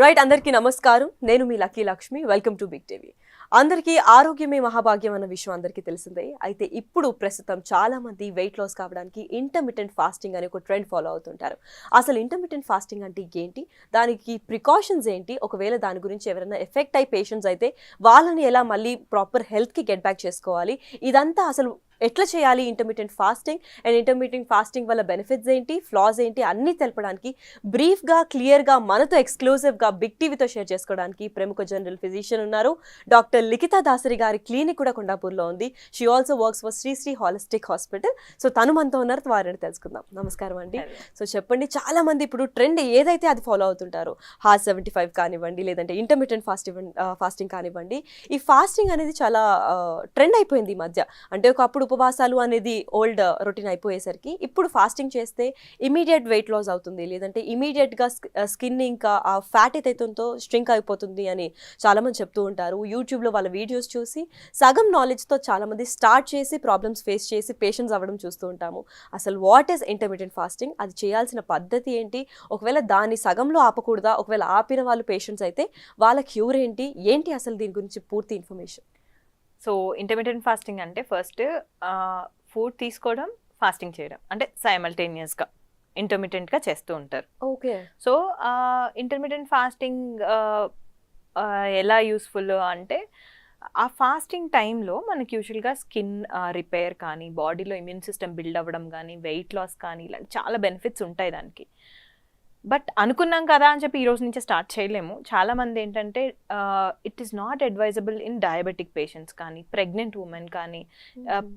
Right, అందరికీ నమస్కారం. నేను మీ Lucky Lakshmi. Welcome to Big TV. అందరికీ ఆరోగ్యమే మహాభాగ్యం అన్న విషయం అందరికీ తెలిసిందే. అయితే ఇప్పుడు ప్రస్తుతం చాలా మంది వెయిట్ లాస్ కావడానికి ఇంటర్మిటెంట్ ఫాస్టింగ్ అనే ఒక ట్రెండ్ ఫాలో అవుతుంటారు. అసలు ఇంటర్మిటెంట్ ఫాస్టింగ్ అంటే ఏంటి, దానికి ప్రికాషన్స్ ఏంటి, ఒకవేళ దాని గురించి ఎవరైనా ఎఫెక్ట్ అయ్యి పేషెంట్స్ అయితే వాళ్ళని ఎలా మళ్ళీ ప్రాపర్ హెల్త్కి గెట్ బ్యాక్ చేసుకోవాలి, ఇదంతా అసలు ఎట్లా చేయాలి intermittent fasting and intermittent fasting వల్ల బెనిఫిట్స్ ఏంటి, ఫ్లాస్ ఏంటి, అన్నీ తెలపడానికి బ్రీఫ్గా క్లియర్గా మనతో ఎక్స్క్లూజివ్గా బిగ్ టీవీతో షేర్ చేసుకోవడానికి ప్రముఖ జనరల్ ఫిజిషియన్ ఉన్నారు. డాక్టర్ లిఖితా దాసరి గారి క్లినిక్ కూడా కొండాపూర్లో ఉంది. She also works for Sri holistic hospital. So తను మనతో ఉన్నారు, వారిని తెలుసుకుందాం. నమస్కారం అండి. సో చెప్పండి, చాలా మంది ఇప్పుడు ట్రెండ్ ఏదైతే అది ఫాలో అవుతుంటారు. హార్ట్ 75 కానివ్వండి, లేదంటే ఇంటర్మిటెంట్ ఫాస్టింగ్ కానివ్వండి. ఈ ఫాస్టింగ్ అనేది చాలా ట్రెండ్ అయిపోయింది ఈ మధ్య. అంటే ఒకప్పుడు ఉపవాసాలు అనేది ఓల్డ్ రొటీన్ అయిపోయేసరికి ఇప్పుడు ఫాస్టింగ్ చేస్తే ఇమీడియట్ వెయిట్ లాస్ అవుతుంది, లేదంటే ఇమీడియట్గా స్కిన్ ఇంకా ఆ ఫ్యాట్ ఏదైతుందో స్ట్రింక్ అయిపోతుంది అని చాలామంది చెప్తూ ఉంటారు. యూట్యూబ్లో వాళ్ళ వీడియోస్ చూసి సగం నాలెడ్జ్తో చాలామంది స్టార్ట్ చేసి ప్రాబ్లమ్స్ ఫేస్ చేసి పేషెంట్స్ అవ్వడం చూస్తూ ఉంటాము. అసలు వాట్ ఈస్ ఇంటర్మిటెంట్ ఫాస్టింగ్, అది చేయాల్సిన పద్ధతి ఏంటి, ఒకవేళ దాన్ని సగంలో ఆపకూడదా, ఒకవేళ ఆపిన వాళ్ళు పేషెంట్స్ అయితే వాళ్ళ క్యూర్ ఏంటి, అసలు దీని గురించి పూర్తి ఇన్ఫర్మేషన్. సో ఇంటర్మీడియట్ ఫాస్టింగ్ అంటే ఫస్ట్ ఫుడ్ తీసుకోవడం, ఫాస్టింగ్ చేయడం, అంటే సైమల్టేనియస్గా ఇంటర్మీడియట్గా చేస్తూ ఉంటారు. ఓకే. సో ఇంటర్మీడియట్ ఫాస్టింగ్ ఎలా యూస్ఫుల్ అంటే, ఆ ఫాస్టింగ్ టైంలో మనకి యూజువల్గా స్కిన్ రిపేర్ కానీ, బాడీలో ఇమ్యూన్ సిస్టమ్ బిల్డ్ అవ్వడం కానీ, వెయిట్ లాస్ కానీ, ఇలాంటి చాలా బెనిఫిట్స్ ఉంటాయి దానికి. బట్ అనుకున్నాం కదా అని చెప్పి ఈ రోజు నుంచి స్టార్ట్ చేయలేము. చాలామంది ఏంటంటే it is not advisable in diabetic patients కానీ, ప్రెగ్నెంట్ ఉమెన్ కానీ,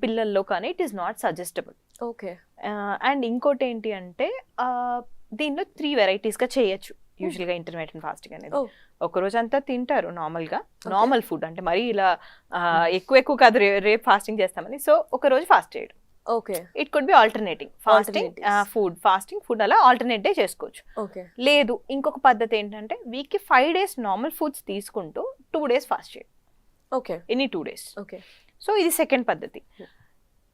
పిల్లల్లో కానీ it is not suggestible. Okay. And ఇంకోటి ఏంటి అంటే దీనిలో 3 వెరైటీస్గా చేయొచ్చు యూజువల్గా ఇంటర్మీడియట్ ఫాస్టింగ్ అనేది. ఒక రోజు అంతా తింటారు నార్మల్గా, నార్మల్ ఫుడ్, అంటే మరీ ఇలా ఎక్కువ కాదు రేపు ఫాస్టింగ్ చేస్తామని. సో ఒక రోజు ఫాస్ట్ చేయడం. Okay. It could be alternating fasting food అలా ఆల్టర్నేట్ డే చేసుకోవచ్చు. ఓకే. లేదు, ఇంకొక పద్ధతి ఏంటంటే వీక్కి 5 days నార్మల్ ఫుడ్స్ తీసుకుంటూ 2 days ఫాస్ట్ చేయడం. Okay. Any 2 days. Okay. So ఇది సెకండ్ పద్ధతి.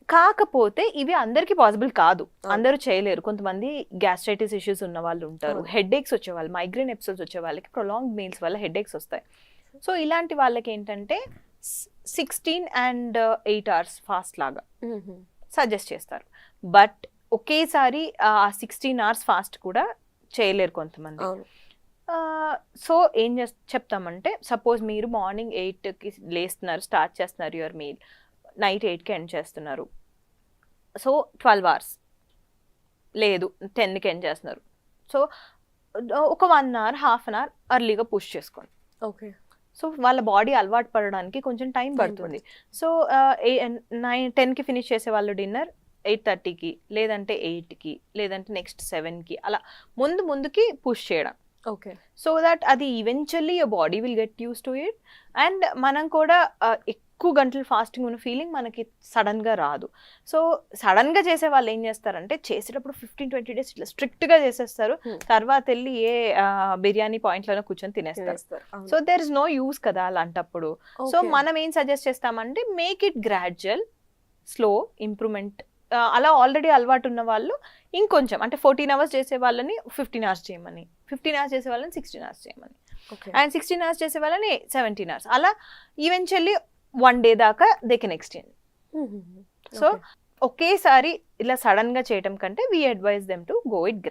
కాకపోతే ఇవి అందరికీ పాసిబుల్ కాదు, అందరూ చేయలేరు. కొంతమంది గ్యాస్ట్రైటిస్ ఇష్యూస్ ఉన్న వాళ్ళు ఉంటారు, హెడ్ ఏక్స్ వచ్చేవాళ్ళు, మైగ్రేన్ ఎపిసోడ్స్ వచ్చే వాళ్ళకి ప్రొలాంగ్ మీల్స్ వల్ల హెడ్ ఏక్స్ వస్తాయి. సో ఇలాంటి వాళ్ళకి ఏంటంటే 16 and 8 hours ఫాస్ట్ లాగా సజెస్ట్ చేస్తారు. బట్ ఒకేసారి 16 hours ఫాస్ట్ కూడా చేయలేరు కొంతమంది. సో ఏం చెప్తామంటే, సపోజ్ మీరు మార్నింగ్ 8కి లేస్తున్నారు, స్టార్ట్ చేస్తున్నారు యువర్ మీల్, నైట్ 8కి ఎండ్ చేస్తున్నారు. సో 12 hours, లేదు 10కి ఎండ్ చేస్తున్నారు. సో ఒక 1 hour, ½ an hour అర్లీగా పుష్ చేసుకోండి. ఓకే. సో వాళ్ళ బాడీ అలవాటు పడడానికి కొంచెం టైం పడుతుంది. సో 10కి ఫినిష్ చేసే వాళ్ళు డిన్నర్ 8:30కి, లేదంటే 8కి, లేదంటే నెక్స్ట్ 7కి, అలా ముందుకి పుష్ చేయడం. ఓకే. సో దట్ అది eventually your body will get use to it. And మనం కూడా ఎక్కువ గంటలు ఫాస్టింగ్ ఉన్న ఫీలింగ్ మనకి సడన్గా రాదు. సో సడన్గా చేసే వాళ్ళు ఏం చేస్తారంటే, చేసేటప్పుడు 15-20 days ఇట్లా స్ట్రిక్ట్గా చేసేస్తారు, తర్వాత వెళ్ళి ఏ బిర్యానీ పాయింట్లోనే కూర్చొని తినేస్తారు. So there is no use కదా అలాంటప్పుడు. సో మనం ఏం సజెస్ట్ చేస్తామంటే, make it gradual, slow improvement. అలా ఆల్రెడీ అలవాటు ఉన్న వాళ్ళు ఇంకొంచెం, అంటే 14 hours చేసే వాళ్ళని 15 hours చేయమని, 15 hours చేసే వాళ్ళని 16 hours చేయమని, అండ్ 16 hours చేసే వాళ్ళని 17 hours, అలా ఈవెన్చువల్లీ 1 day దాకా దే కెన్ ఎక్స్టెండ్. సో ఒకేసారి ఇలా సడన్ గా చేయటం కంటే we advise them to go it gradual.